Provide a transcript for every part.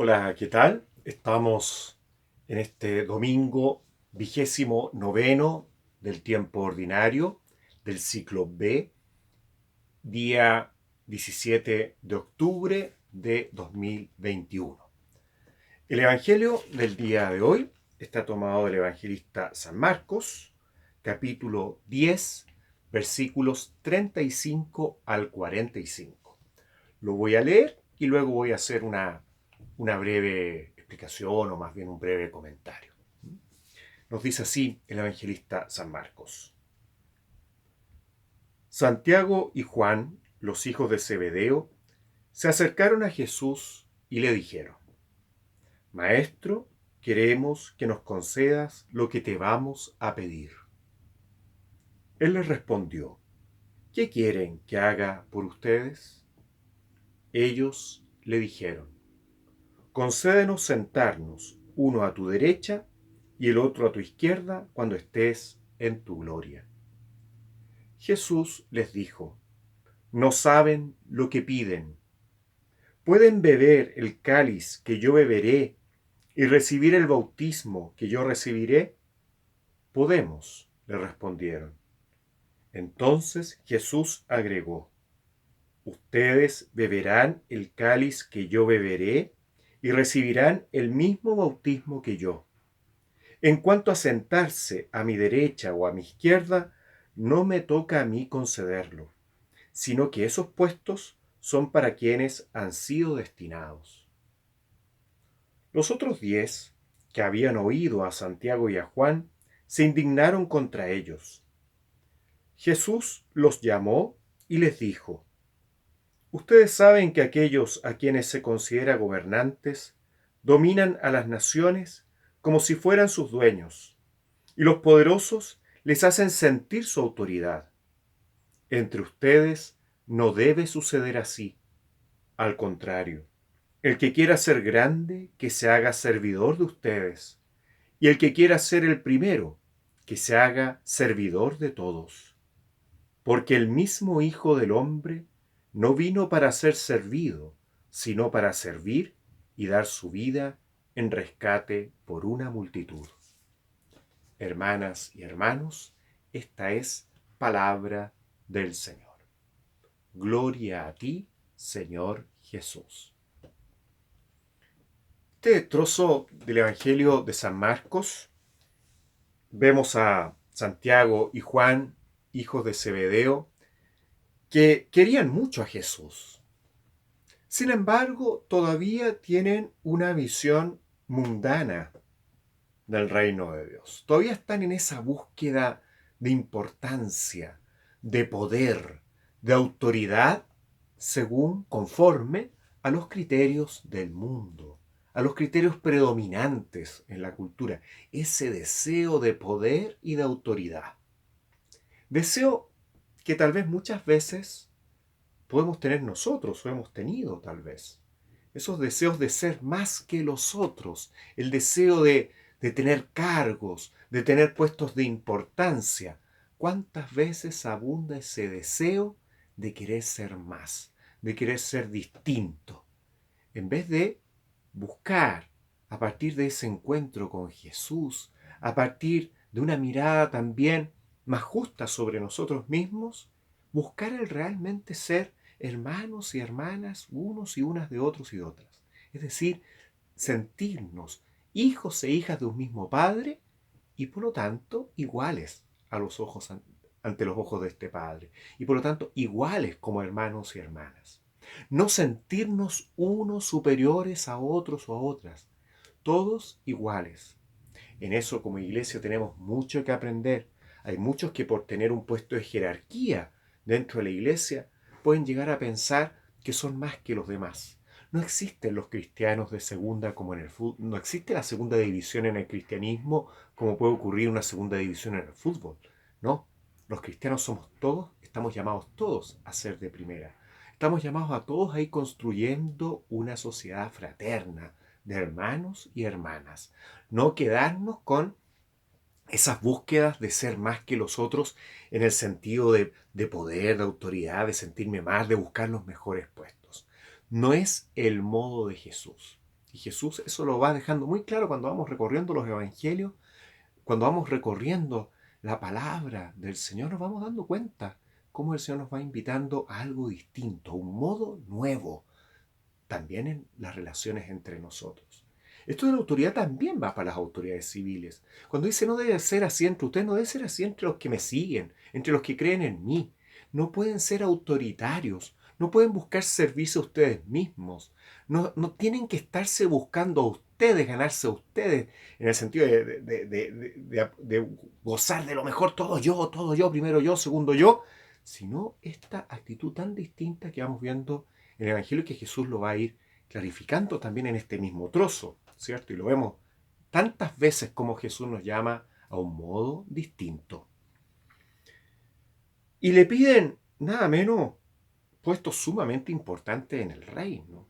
Hola, ¿qué tal? Estamos en este domingo 29º del tiempo ordinario del ciclo B, día 17 de octubre de 2021. El Evangelio del día de hoy está tomado del evangelista San Marcos, capítulo 10, versículos 35 al 45. Lo voy a leer y luego voy a hacer una breve explicación o más bien un breve comentario. Nos dice así el evangelista San Marcos. Santiago y Juan, los hijos de Zebedeo, se acercaron a Jesús y le dijeron: Maestro, queremos que nos concedas lo que te vamos a pedir. Él les respondió: ¿Qué quieren que haga por ustedes? Ellos le dijeron: Concédenos sentarnos, uno a tu derecha y el otro a tu izquierda, cuando estés en tu gloria. Jesús les dijo: No saben lo que piden. ¿Pueden beber el cáliz que yo beberé y recibir el bautismo que yo recibiré? Podemos, le respondieron. Entonces Jesús agregó: Ustedes beberán el cáliz que yo beberé y recibirán el mismo bautismo que yo. En cuanto a sentarse a mi derecha o a mi izquierda, no me toca a mí concederlo, sino que esos puestos son para quienes han sido destinados. Los otros 10, que habían oído a Santiago y a Juan, se indignaron contra ellos. Jesús los llamó y les dijo: Ustedes saben que aquellos a quienes se considera gobernantes dominan a las naciones como si fueran sus dueños, y los poderosos les hacen sentir su autoridad. Entre ustedes no debe suceder así. Al contrario, el que quiera ser grande, que se haga servidor de ustedes, y el que quiera ser el primero, que se haga servidor de todos. Porque el mismo Hijo del Hombre no vino para ser servido, sino para servir y dar su vida en rescate por una multitud. Hermanas y hermanos, esta es palabra del Señor. Gloria a ti, Señor Jesús. Este trozo del Evangelio de San Marcos, vemos a Santiago y Juan, hijos de Zebedeo, que querían mucho a Jesús. Sin embargo, todavía tienen una visión mundana del reino de Dios. Todavía están en esa búsqueda de importancia, de poder, de autoridad, conforme a los criterios del mundo, a los criterios predominantes en la cultura. Ese deseo de poder y de autoridad. Deseo que tal vez muchas veces podemos tener nosotros o hemos tenido tal vez. Esos deseos de ser más que los otros, el deseo de tener cargos, de tener puestos de importancia. ¿Cuántas veces abunda ese deseo de querer ser más, de querer ser distinto? En vez de buscar, a partir de ese encuentro con Jesús, a partir de una mirada también más justa sobre nosotros mismos, buscar el realmente ser hermanos y hermanas unos y unas de otros y de otras. Es decir, sentirnos hijos e hijas de un mismo Padre y por lo tanto iguales a los ojos, ante los ojos de este Padre, y por lo tanto iguales como hermanos y hermanas. No sentirnos unos superiores a otros o a otras, todos iguales. En eso como iglesia tenemos mucho que aprender. Hay muchos que por tener un puesto de jerarquía dentro de la iglesia pueden llegar a pensar que son más que los demás. No existen los cristianos de segunda como en el fútbol. No existe la segunda división en el cristianismo como puede ocurrir una segunda división en el fútbol. No, los cristianos somos todos, estamos llamados todos a ser de primera. Estamos llamados a todos a ir construyendo una sociedad fraterna de hermanos y hermanas. No quedarnos con esas búsquedas de ser más que los otros en el sentido de poder, de autoridad, de sentirme más, de buscar los mejores puestos. No es el modo de Jesús. Y Jesús eso lo va dejando muy claro cuando vamos recorriendo los evangelios, cuando vamos recorriendo la palabra del Señor, nos vamos dando cuenta cómo el Señor nos va invitando a algo distinto, a un modo nuevo, también en las relaciones entre nosotros. Esto de la autoridad también va para las autoridades civiles. Cuando dice no debe ser así entre ustedes, no debe ser así entre los que me siguen, entre los que creen en mí. No pueden ser autoritarios, no pueden buscar servicio a ustedes mismos, no tienen que estarse buscando a ustedes, ganarse a ustedes, en el sentido de gozar de lo mejor, todo yo, primero yo, segundo yo, sino esta actitud tan distinta que vamos viendo en el Evangelio, que Jesús lo va a ir clarificando también en este mismo trozo, ¿cierto? Y lo vemos tantas veces como Jesús nos llama a un modo distinto. Y le piden nada menos puestos sumamente importantes en el reino.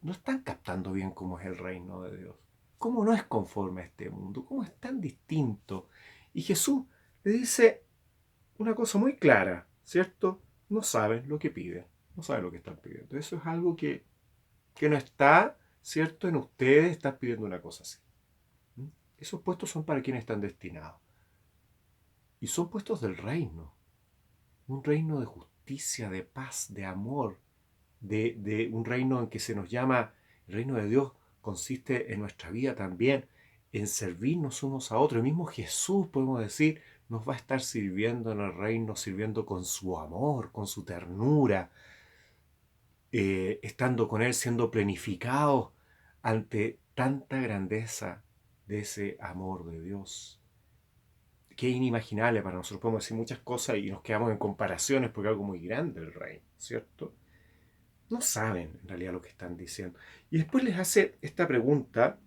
No están captando bien cómo es el reino de Dios. Cómo no es conforme a este mundo. Cómo es tan distinto. Y Jesús le dice una cosa muy clara, ¿cierto? No saben lo que piden. No saben lo que están pidiendo. Eso es algo que no está, ¿cierto? En ustedes están pidiendo una cosa así. ¿Mm? Esos puestos son para quienes están destinados. Y son puestos del reino. Un reino de justicia, de paz, de amor, de un reino en que se nos llama, el reino de Dios consiste en nuestra vida también, en servirnos unos a otros. El mismo Jesús, podemos decir, nos va a estar sirviendo en el reino, sirviendo con su amor, con su ternura, estando con Él, siendo planificados ante tanta grandeza de ese amor de Dios, que es inimaginable para nosotros. Podemos decir muchas cosas y nos quedamos en comparaciones porque es algo muy grande el reino, ¿cierto? No saben en realidad lo que están diciendo. Y después les hace esta pregunta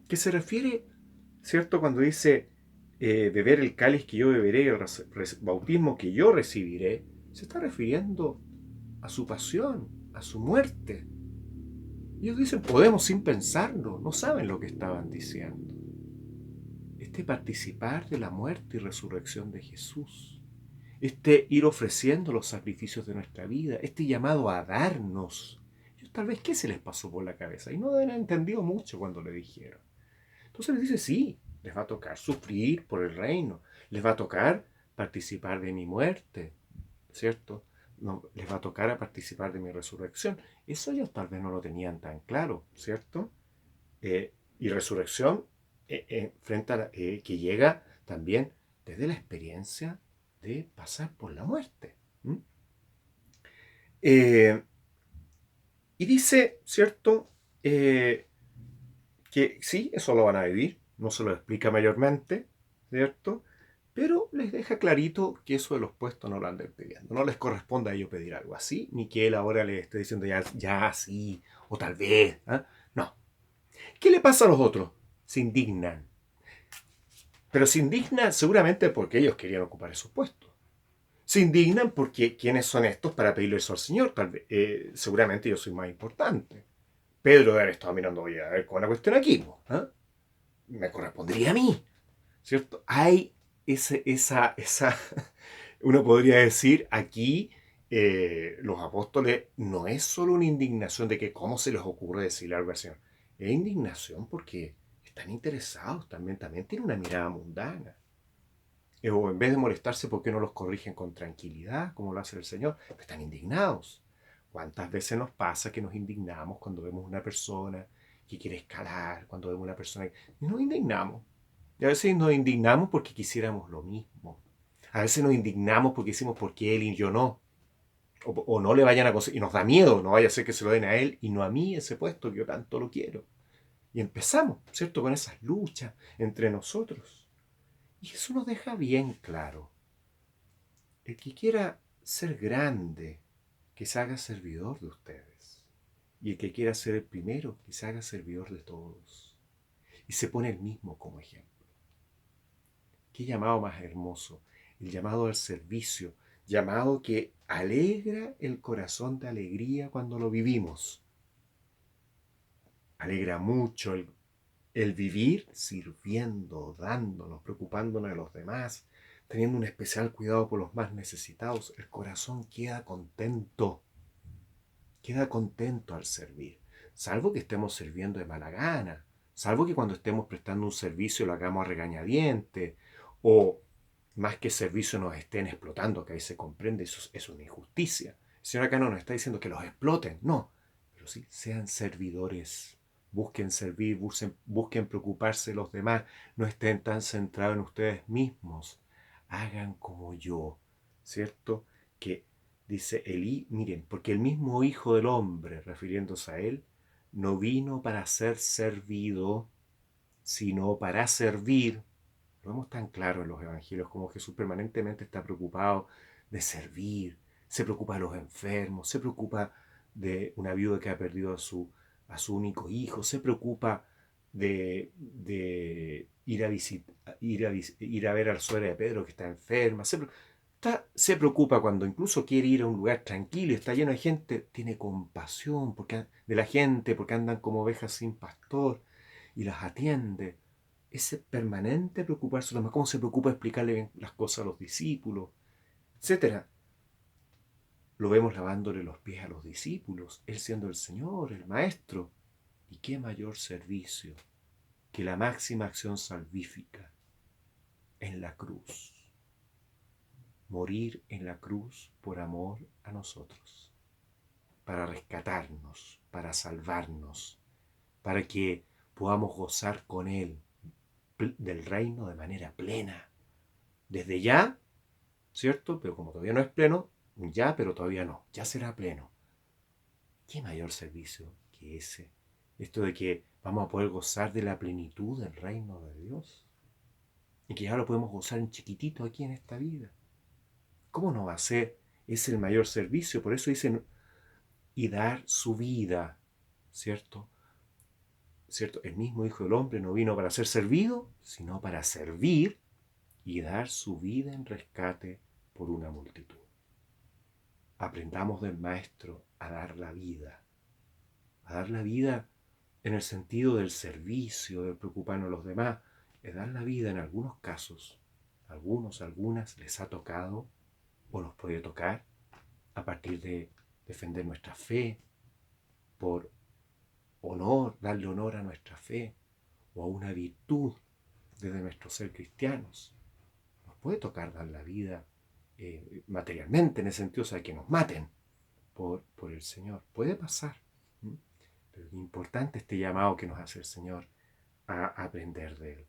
que se refiere, ¿cierto? Cuando dice beber el cáliz que yo beberé y el bautismo que yo recibiré, se está refiriendo a su pasión, a su muerte. Ellos dicen, podemos sin pensarlo, no saben lo que estaban diciendo. Participar de la muerte y resurrección de Jesús, ir ofreciendo los sacrificios de nuestra vida, llamado a darnos. Ellos tal vez, ¿qué se les pasó por la cabeza? Y no han entendido mucho cuando le dijeron. Entonces les dice, sí, les va a tocar sufrir por el reino, les va a tocar participar de mi muerte, ¿cierto? No, les va a tocar a participar de mi resurrección. Eso ellos tal vez no lo tenían tan claro, ¿cierto? Y resurrección frente a que llega también desde la experiencia de pasar por la muerte. ¿Mm? Y dice, ¿cierto? Que sí, eso lo van a vivir, no se lo explica mayormente, ¿cierto? Pero les deja clarito que eso de los puestos no lo anden pidiendo. No les corresponde a ellos pedir algo así, ni que él ahora les esté diciendo ya sí, o tal vez. ¿Eh? No. ¿Qué le pasa a los otros? Se indignan. Pero se indignan seguramente porque ellos querían ocupar esos puestos. Se indignan porque ¿quiénes son estos para pedirle eso al Señor? Tal vez, seguramente yo soy más importante. Pedro debe haber estado mirando, oye, a ver, con la cuestión aquí, ¿eh? Me correspondería a mí, ¿cierto? Hay esa uno podría decir aquí, los apóstoles, no es solo una indignación de que cómo se les ocurre decirle algo al Señor, es indignación porque están interesados también tienen una mirada mundana. O en vez de molestarse, ¿por qué no los corrigen con tranquilidad, como lo hace el Señor? Pero están indignados. ¿Cuántas veces nos pasa que nos indignamos cuando vemos una persona que quiere escalar, cuando vemos una persona que... Y nos indignamos. Y a veces nos indignamos porque quisiéramos lo mismo. A veces nos indignamos porque decimos, ¿por qué él y yo no? O no le vayan a conseguir. Y nos da miedo, no vaya a ser que se lo den a él y no a mí ese puesto que yo tanto lo quiero. Y empezamos, ¿cierto? Con esas luchas entre nosotros. Y eso nos deja bien claro. El que quiera ser grande, que se haga servidor de ustedes. Y el que quiera ser el primero, que se haga servidor de todos. Y se pone el mismo como ejemplo. Qué llamado más hermoso. El llamado al servicio. Llamado que alegra el corazón de alegría cuando lo vivimos. Alegra mucho el vivir sirviendo, dándonos, preocupándonos de los demás, teniendo un especial cuidado por los más necesitados. El corazón queda contento al servir. salvo que estemos sirviendo de mala gana, salvo que cuando estemos prestando un servicio lo hagamos a regañadientes, o más que servicio nos estén explotando, que ahí se comprende, eso es una injusticia. El Señor acá no nos está diciendo que los exploten, no, pero sí sean servidores, busquen servir, busquen preocuparse de los demás, no estén tan centrados en ustedes mismos, hagan como yo, ¿cierto? Que dice Elí, miren, porque el mismo Hijo del Hombre, refiriéndose a él, no vino para ser servido, sino para servir. Lo vemos tan claro en los evangelios, como Jesús permanentemente está preocupado de servir, se preocupa de los enfermos, se preocupa de una viuda que ha perdido a su único hijo, se preocupa de ir a ver a la suegra de Pedro que está enferma, se preocupa cuando incluso quiere ir a un lugar tranquilo y está lleno de gente, tiene compasión de la gente porque andan como ovejas sin pastor y las atiende. Ese permanente preocuparse de los demás, cómo se preocupa de explicarle bien las cosas a los discípulos, etcétera. Lo vemos lavándole los pies a los discípulos, él siendo el Señor, el Maestro. ¿Y qué mayor servicio que la máxima acción salvífica en la cruz? Morir en la cruz por amor a nosotros, para rescatarnos, para salvarnos, para que podamos gozar con Él del reino de manera plena. Desde ya, ¿cierto? Pero como todavía no es pleno, ya, pero todavía no, ya será pleno. ¿Qué mayor servicio que ese? Esto de que vamos a poder gozar de la plenitud del reino de Dios. Y que ya lo podemos gozar en chiquitito aquí en esta vida. ¿Cómo no va a ser? Es el mayor servicio. Por eso dicen, y dar su vida, ¿cierto? ¿Cierto? El mismo Hijo del Hombre no vino para ser servido, sino para servir y dar su vida en rescate por una multitud. Aprendamos del Maestro a dar la vida en el sentido del servicio, de preocuparnos a los demás, es dar la vida en algunos casos, algunas les ha tocado o nos puede tocar a partir de defender nuestra fe, por honor, darle honor a nuestra fe o a una virtud desde nuestro ser cristianos. Nos puede tocar dar la vida materialmente, en el sentido, o sea, que nos maten por el Señor. Puede pasar. Pero es importante este llamado que nos hace el Señor a aprender de Él,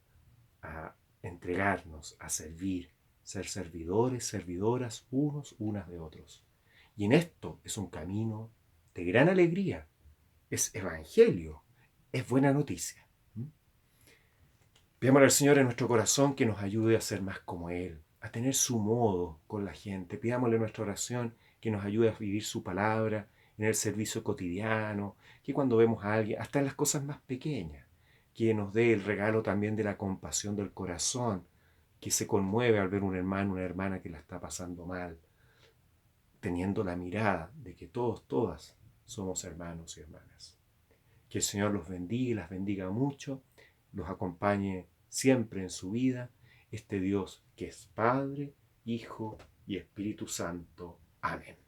a entregarnos, a servir, ser servidores, servidoras, unas de otros. Y en esto es un camino de gran alegría, es evangelio, es buena noticia. Pidámosle al Señor en nuestro corazón que nos ayude a ser más como Él, a tener su modo con la gente. Pidámosle en nuestra oración que nos ayude a vivir su palabra en el servicio cotidiano, que cuando vemos a alguien, hasta en las cosas más pequeñas, que nos dé el regalo también de la compasión del corazón, que se conmueve al ver un hermano, una hermana que la está pasando mal, teniendo la mirada de que todas somos hermanos y hermanas. Que el Señor los bendiga y las bendiga mucho, los acompañe siempre en su vida, este Dios que es Padre, Hijo y Espíritu Santo. Amén.